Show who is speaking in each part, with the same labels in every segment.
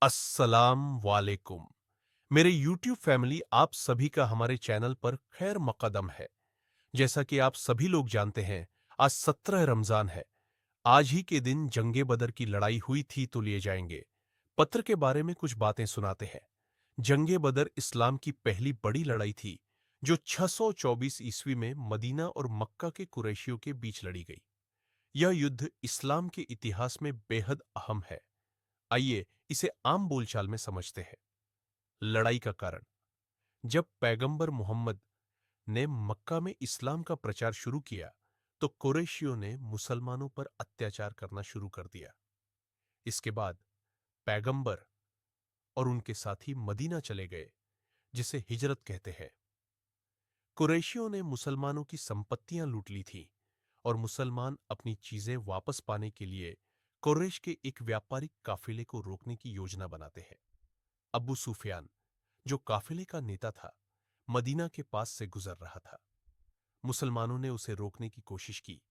Speaker 1: अस्सलाम वालेकुम। मेरे YouTube फैमिली आप सभी का हमारे चैनल पर खैर मकदम है। जैसा कि आप सभी लोग जानते हैं, आज 17 रमजान है। आज ही के दिन जंगे बदर की लड़ाई हुई थी तो लिए जाएंगे। पत्र के बारे में कुछ बातें सुनाते हैं। जंगे बदर इस्लाम की पहली बड़ी लड़ाई थी, जो 624 ईस्वी में मदीना और मक्का के कुरैशियों के बीच लड़ी गई। यह युद्ध इस्लाम के इतिहास में बेहद अहम है। आइए इसे आम बोलचाल में समझते हैं। लड़ाई का कारण। जब पैगंबर मोहम्मद ने मक्का में इस्लाम का प्रचार शुरू किया, तो कुरैशियों ने मुसलमानों पर अत्याचार करना शुरू कर दिया। इसके बाद पैगंबर और उनके साथी मदीना चले गए, जिसे हिजरत कहते हैं। कुरैशियों ने मुसलमानों की संपत्तियां लूट ली थीं और मुसलमान अपनी चीजें वापस पाने के लिए कुरैश के एक व्यापारिक काफिले को रोकने की योजना बनाते हैं। अबू सुफियान, जो काफिले का नेता था, मदीना के पास से गुजर रहा था। मुसलमानों ने उसे रोकने की कोशिश की,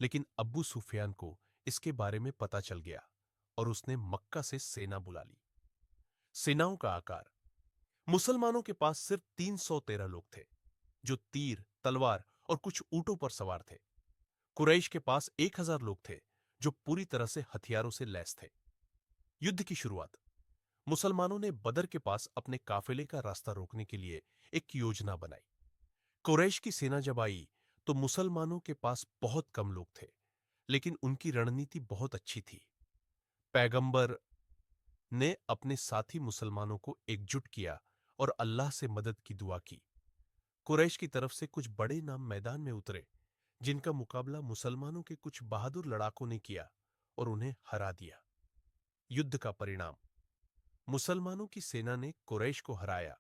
Speaker 1: लेकिन अब्बू सुफियान को इसके बारे में पता चल गया और उसने मक्का से सेना बुला ली। सेनाओं का आकार। मुसलमानों के पास सिर्फ 313 लोग थे, जो तीर, तलवार और कुछ ऊंटों पर सवार थे। कुरैश के पास 1000 लोग थे, जो पूरी तरह से हथियारों से लैस थे। युद्ध की शुरुआत। मुसलमानों ने बदर के पास अपने काफिले का रास्ता रोकने के लिए एक योजना बनाई। कुरैश की सेना जब आई, तो मुसलमानों के पास बहुत कम लोग थे, लेकिन उनकी रणनीति बहुत अच्छी थी। पैगंबर ने अपने साथी मुसलमानों को एकजुट किया और अल्लाह से मदद की दुआ की। कुरैश की तरफ से कुछ बड़े नाम मैदान में उतरे, जिनका मुकाबला मुसलमानों के कुछ बहादुर लड़ाकों ने किया और उन्हें हरा दिया। युद्ध का परिणाम। मुसलमानों की सेना ने कुरैश को हराया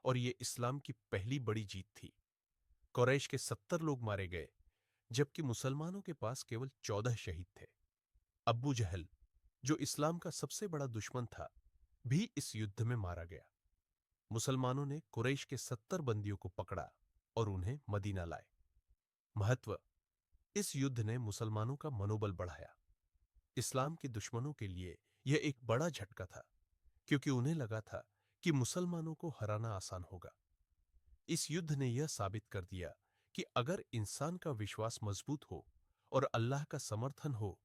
Speaker 1: और यह इस्लाम की पहली बड़ी जीत थी। कुरैश के 70 लोग मारे गए, जबकि मुसलमानों के पास केवल 14 शहीद थे। अब्बू जहल, जो इस्लाम का सबसे बड़ा दुश्मन था, भी इस युद्ध में मारा गया। मुसलमानों ने कुरैश के 70 बंदियों को पकड़ा और उन्हें मदीना लाए। महत्व। इस युद्ध ने मुसलमानों का मनोबल बढ़ाया। इस्लाम के दुश्मनों के लिए यह एक बड़ा झटका था, क्योंकि उन्हें लगा था कि मुसलमानों को हराना आसान होगा। इस युद्ध ने यह साबित कर दिया कि अगर इंसान का विश्वास मजबूत हो और अल्लाह का समर्थन हो,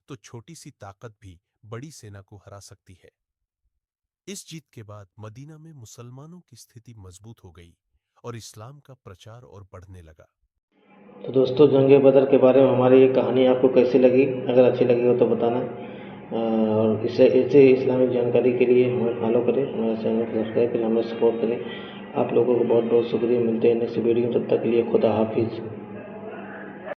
Speaker 1: तो छोटी सी ताकत भी बड़ी सेना को हरा सकती है। इस जीत के बाद मदीना में मुसलमानों की स्थिति मजबूत हो गई और इस्लाम का प्रचार और बढ़ने लगा।
Speaker 2: तो दोस्तों, जंग बदर के बारे में हमारी ये कहानी आपको कैसी लगी? अगर अच्छी लगी हो तो बताना। और इसे ऐसे इस्लामिक जानकारी के लिए हमें फॉलो करें, हमारे चैनल को सब्सक्राइब करें, हमें सपोर्ट करें। आप लोगों को बहुत बहुत शुक्रिया। मिलते हैं नेक्स्ट वीडियो में, तब तक के लिए खुदा हाफिज़।